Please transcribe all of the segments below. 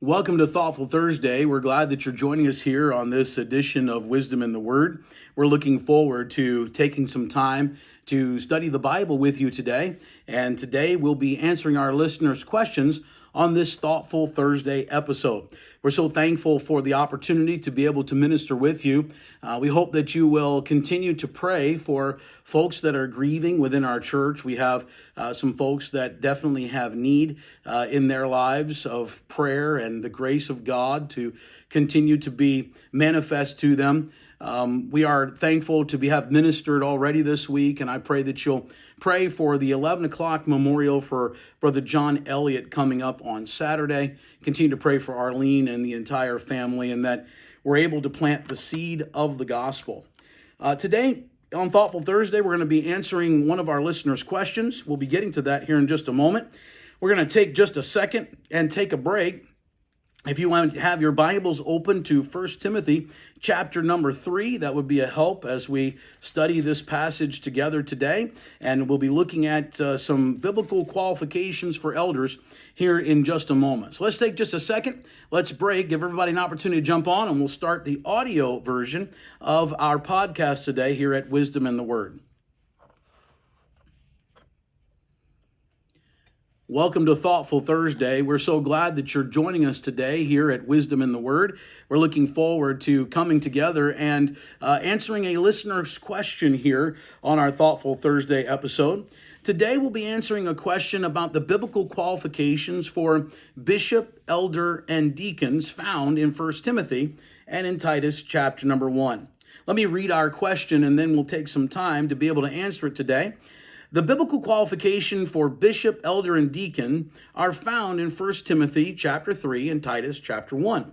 Welcome to Thoughtful Thursday. We're glad that you're joining us here on this edition of Wisdom in the Word. We're looking forward to taking some time to study the Bible with you today. And today we'll be answering our listeners' questions on this Thoughtful Thursday episode. We're so thankful for the opportunity to be able to minister with you. We hope that you will continue to pray for folks that are grieving within our church. We have some folks that definitely have need in their lives of prayer and the grace of God to continue to be manifest to them. We are thankful to have ministered already this week, and I pray that you'll pray for the 11 o'clock memorial for Brother John Elliott coming up on Saturday. Continue to pray for Arlene and the entire family, and that we're able to plant the seed of the gospel. Today, on Thoughtful Thursday, we're going to be answering one of our listeners' questions. We'll be getting to that here in just a moment. We're going to take just a second and take a break. If you want to have your Bibles open to 1 Timothy chapter number 3, that would be a help as we study this passage together today. And we'll be looking at some biblical qualifications for elders here in just a moment. So let's take just a second. Let's break, give everybody an opportunity to jump on, and we'll start the audio version of our podcast today here at Wisdom in the Word. Welcome to Thoughtful Thursday. We're so glad that you're joining us today here at Wisdom in the Word. We're looking forward to coming together and answering a listener's question here on our Thoughtful Thursday episode. Today we'll be answering a question about the biblical qualifications for bishop, elder, and deacons found in 1 Timothy and in Titus chapter number 1. Let me read our question and then we'll take some time to be able to answer it today. The biblical qualification for bishop, elder, and deacon are found in 1 Timothy chapter 3 and Titus chapter 1.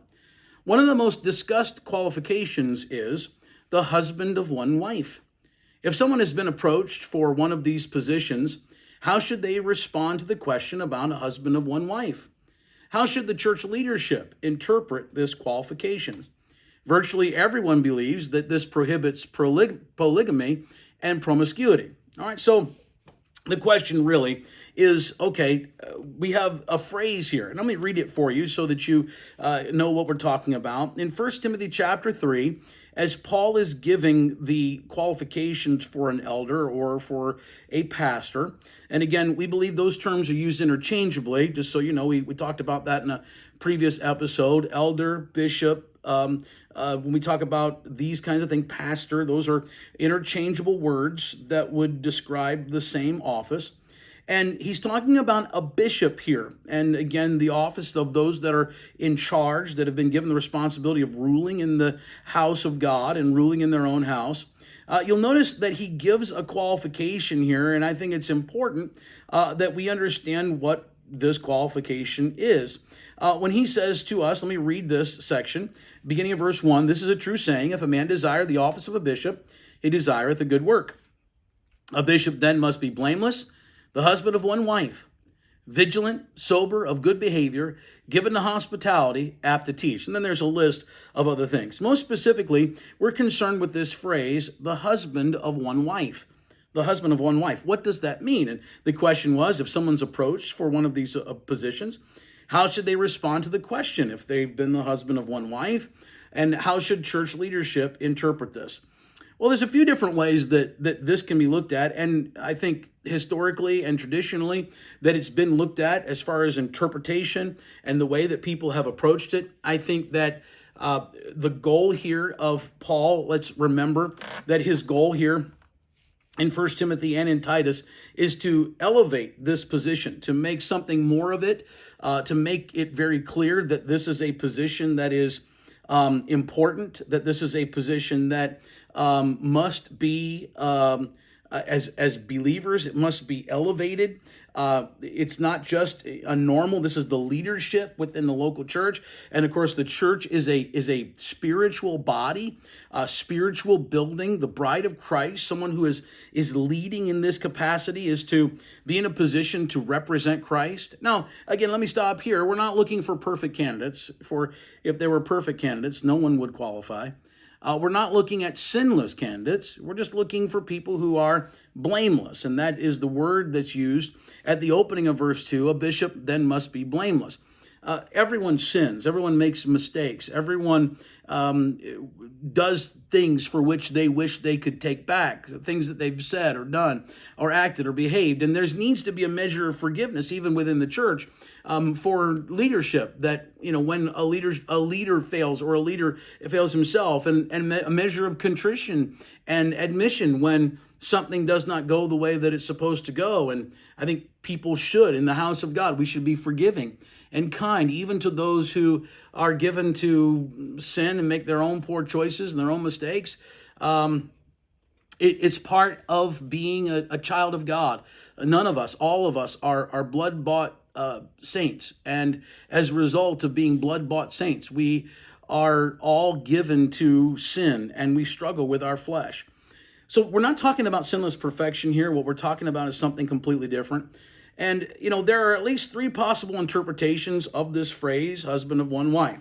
One of the most discussed qualifications is the husband of one wife. If someone has been approached for one of these positions, how should they respond to the question about a husband of one wife? How should the church leadership interpret this qualification? Virtually everyone believes that this prohibits polygamy and promiscuity. All right, so the question really is, we have a phrase here, and let me read it for you so that you know what we're talking about. In 1 Timothy chapter 3, as Paul is giving the qualifications for an elder or for a pastor, and again, we believe those terms are used interchangeably, just so you know, we talked about that in a previous episode, elder, bishop. When we talk about these kinds of things, pastor, those are interchangeable words that would describe the same office. And he's talking about a bishop here. And again, the office of those that are in charge, that have been given the responsibility of ruling in the house of God and ruling in their own house. You'll notice that he gives a qualification here, and I think it's important that we understand what this qualification is. When he says to us, let me read this section, beginning of verse 1, this is a true saying, if a man desire the office of a bishop, he desireth a good work. A bishop then must be blameless, the husband of one wife, vigilant, sober, of good behavior, given to hospitality, apt to teach. And then there's a list of other things. Most specifically, we're concerned with this phrase, the husband of one wife. The husband of one wife. What does that mean? And the question was, if someone's approached for one of these positions, how should they respond to the question if they've been the husband of one wife? And how should church leadership interpret this? Well, there's a few different ways that this can be looked at. And I think historically and traditionally that it's been looked at as far as interpretation and the way that people have approached it. I think that the goal here of Paul, let's remember that his goal here in 1 Timothy and in Titus is to elevate this position, to make something more of it, to make it very clear that this is a position that is important, that this is a position that must be, as believers, it must be elevated. It's not just a normal, this is the leadership within the local church. And of course, the church is a spiritual body, a spiritual building, the bride of Christ. Someone who is leading in this capacity is to be in a position to represent Christ. Now, again, let me stop here. We're not looking for perfect candidates. For if there were perfect candidates, no one would qualify. We're not looking at sinless candidates. We're just looking for people who are blameless. And that is the word that's used at the opening of verse 2. A bishop then must be blameless. everyone sins. Everyone makes mistakes. Everyone does things for which they wish they could take back, things that they've said or done or acted or behaved. And there needs to be a measure of forgiveness, even within the church, for leadership. That, when a leader fails, or a leader fails himself, and a measure of contrition and admission when something does not go the way that it's supposed to go. And I think people should, in the house of God, we should be forgiving and kind, even to those who are given to sin and make their own poor choices and their own mistakes. It's part of being a child of God. None of us, all of us, are blood-bought saints. And as a result of being blood-bought saints, we are all given to sin, and we struggle with our flesh. So we're not talking about sinless perfection here. What we're talking about is something completely different. And, there are at least three possible interpretations of this phrase, husband of one wife.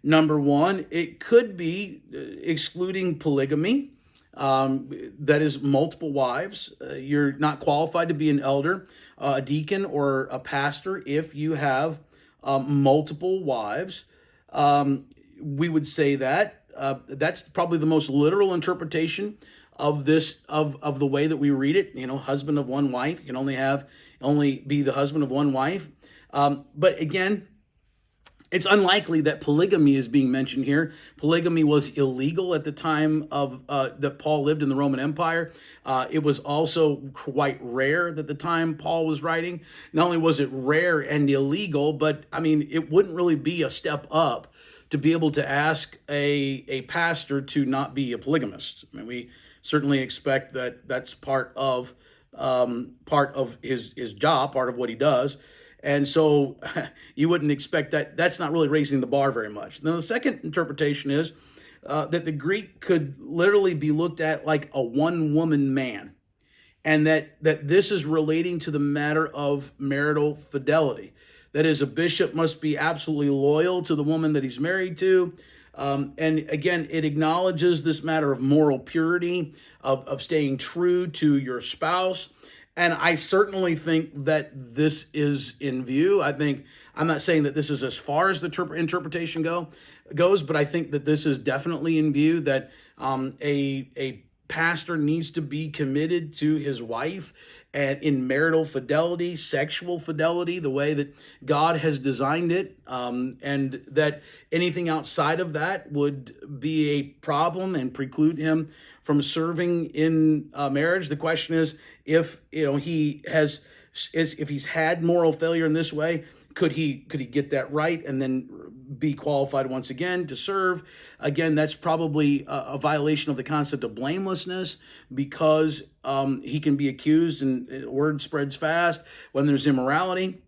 Number one, it could be excluding polygamy, that is multiple wives. You're not qualified to be an elder, a deacon, or a pastor if you have multiple wives. We would say that that's probably the most literal interpretation of this, of the way that we read it. Husband of one wife. You can only be the husband of one wife. But again, it's unlikely that polygamy is being mentioned here. Polygamy was illegal at the time of that Paul lived in the Roman Empire. It was also quite rare at the time Paul was writing. Not only was it rare and illegal, but it wouldn't really be a step up to be able to ask a pastor to not be a polygamist. We certainly expect that that's part of his job, part of what he does. And so you wouldn't expect that. That's not really raising the bar very much. Now, the second interpretation is that the Greek could literally be looked at like a one-woman man, and that this is relating to the matter of marital fidelity. That is, a bishop must be absolutely loyal to the woman that he's married to. And again, it acknowledges this matter of moral purity, of staying true to your spouse. And I certainly think that this is in view. I'm not saying that this is as far as the interpretation goes, but I think that this is definitely in view, that a pastor needs to be committed to his wife and in marital fidelity, sexual fidelity, the way that God has designed it, and that anything outside of that would be a problem and preclude him from serving in marriage. The question is, if if he's had moral failure in this way, could he get that right and then be qualified once again to serve? Again, that's probably a violation of the concept of blamelessness, because he can be accused, and word spreads fast when there's immorality.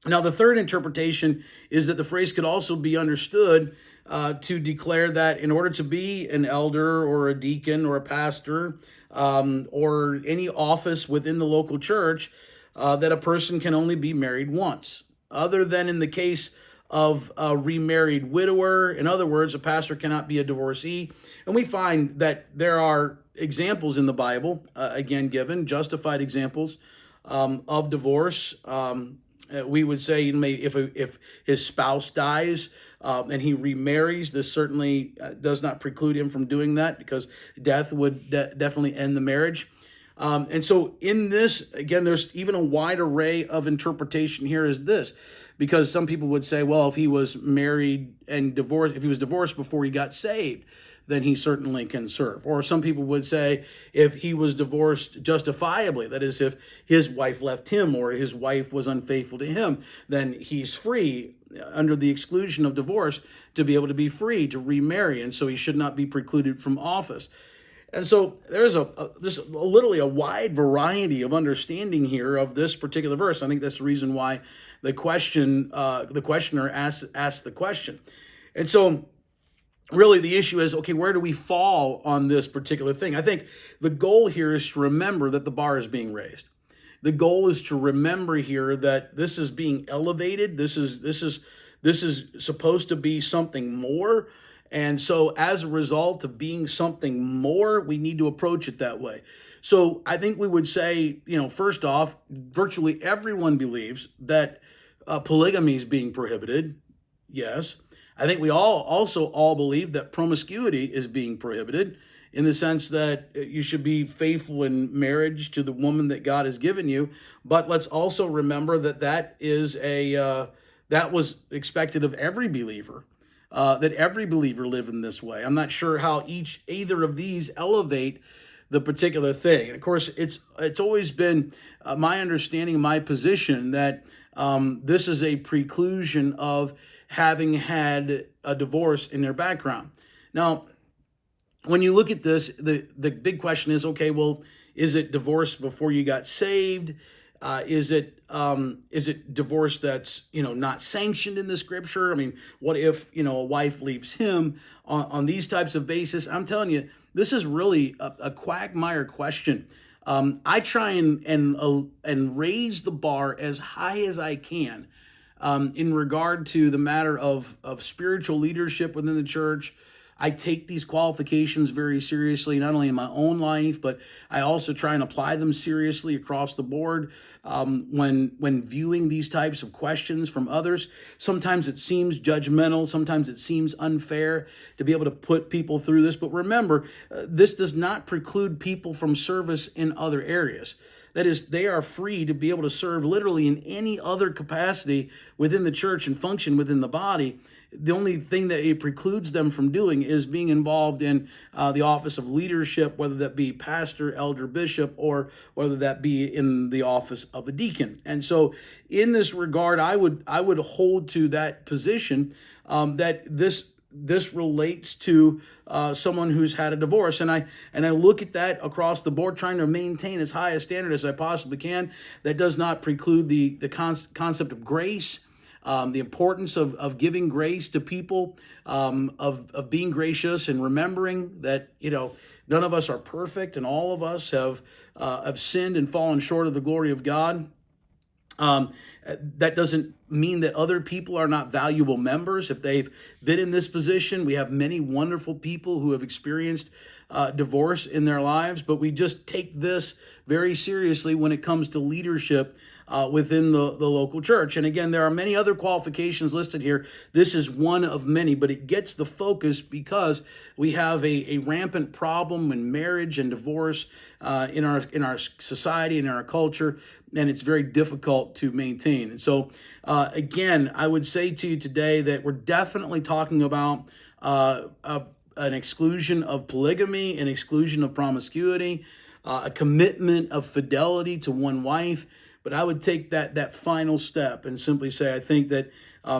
Now, the third interpretation is that the phrase could also be understood to declare that in order to be an elder or a deacon or a pastor, or any office within the local church, that a person can only be married once, other than in the case of a remarried widower. In other words, a pastor cannot be a divorcee. And we find that there are examples in the Bible, again, given justified examples of divorce. We would say if his spouse dies and he remarries, this certainly does not preclude him from doing that, because death would definitely end the marriage. And so in this, again, there's even a wide array of interpretation here is this, because some people would say, well, if he was married and divorced, if he was divorced before he got saved, then he certainly can serve. Or some people would say, if he was divorced justifiably, that is, if his wife left him or his wife was unfaithful to him, then he's free under the exclusion of divorce to be able to be free to remarry, and so he should not be precluded from office. And so there's literally a wide variety of understanding here of this particular verse. I think that's the reason why the questioner asked the question. And so really the issue is, okay, where do we fall on this particular thing? I think the goal here is to remember that the bar is being raised. The goal is to remember here that this is being elevated. This is supposed to be something more. And so as a result of being something more, we need to approach it that way. So I think we would say, first off, virtually everyone believes that polygamy is being prohibited. Yes. I think we all believe that promiscuity is being prohibited in the sense that you should be faithful in marriage to the woman that God has given you. But let's also remember that that was expected of every believer. That every believer live in this way. I'm not sure how either of these elevate the particular thing. And of course, it's always been my understanding, my position that this is a preclusion of having had a divorce in their background. Now, when you look at this, the big question is, okay, well, is it divorce before you got saved? Is it divorce that's not sanctioned in the scripture? I mean, what if a wife leaves him on these types of basis? I'm telling you, this is really a quagmire question. I try and raise the bar as high as I can in regard to the matter of spiritual leadership within the church. I take these qualifications very seriously, not only in my own life, but I also try and apply them seriously across the board when viewing these types of questions from others. Sometimes it seems judgmental. Sometimes it seems unfair to be able to put people through this. But remember, this does not preclude people from service in other areas. That is, they are free to be able to serve literally in any other capacity within the church and function within the body. The only thing that it precludes them from doing is being involved in the office of leadership, whether that be pastor, elder, bishop, or whether that be in the office of a deacon. And so in this regard, I would hold to that position that this relates to someone who's had a divorce. And I look at that across the board, trying to maintain as high a standard as I possibly can. That does not preclude the concept of grace, the importance of giving grace to people, of being gracious and remembering that, none of us are perfect and all of us have sinned and fallen short of the glory of God. That doesn't mean that other people are not valuable members. If they've been in this position, we have many wonderful people who have experienced divorce in their lives, but we just take this very seriously when it comes to leadership within the local church. And again, there are many other qualifications listed here. This is one of many, but it gets the focus because we have a rampant problem in marriage and divorce in our society and in our culture, and it's very difficult to maintain. And so, again, I would say to you today that we're definitely talking about an exclusion of polygamy, an exclusion of promiscuity, a commitment of fidelity to one wife. But I would take that final step and simply say, I think that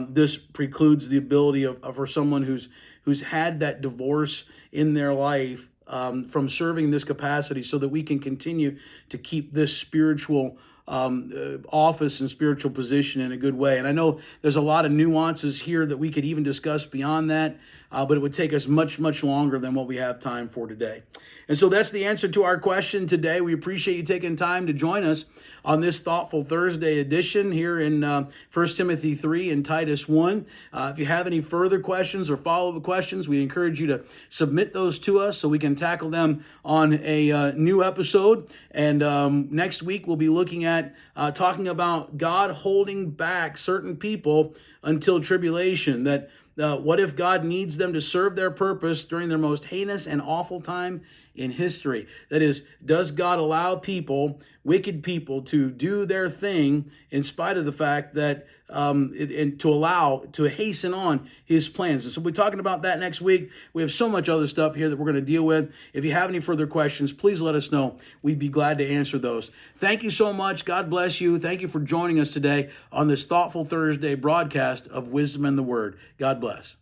this precludes the ability for someone who's had that divorce in their life from serving this capacity, so that we can continue to keep this spiritual office and spiritual position in a good way. And I know there's a lot of nuances here that we could even discuss beyond that, but it would take us much, much longer than what we have time for today. And so that's the answer to our question today. We appreciate you taking time to join us on this Thoughtful Thursday edition here in 1 Timothy 3 and Titus 1. If you have any further questions or follow-up questions, we encourage you to submit those to us so we can tackle them on a new episode. And next week, we'll be looking at talking about God holding back certain people until tribulation. That what if God needs them to serve their purpose during their most heinous and awful time in history? That is, does God allow people, wicked people, to do their thing in spite of the fact that, and to hasten on his plans? And so we're talking about that next week. We have so much other stuff here that we're going to deal with. If you have any further questions, please let us know. We'd be glad to answer those. Thank you so much. God bless you. Thank you for joining us today on this Thoughtful Thursday broadcast of Wisdom and the Word. God bless.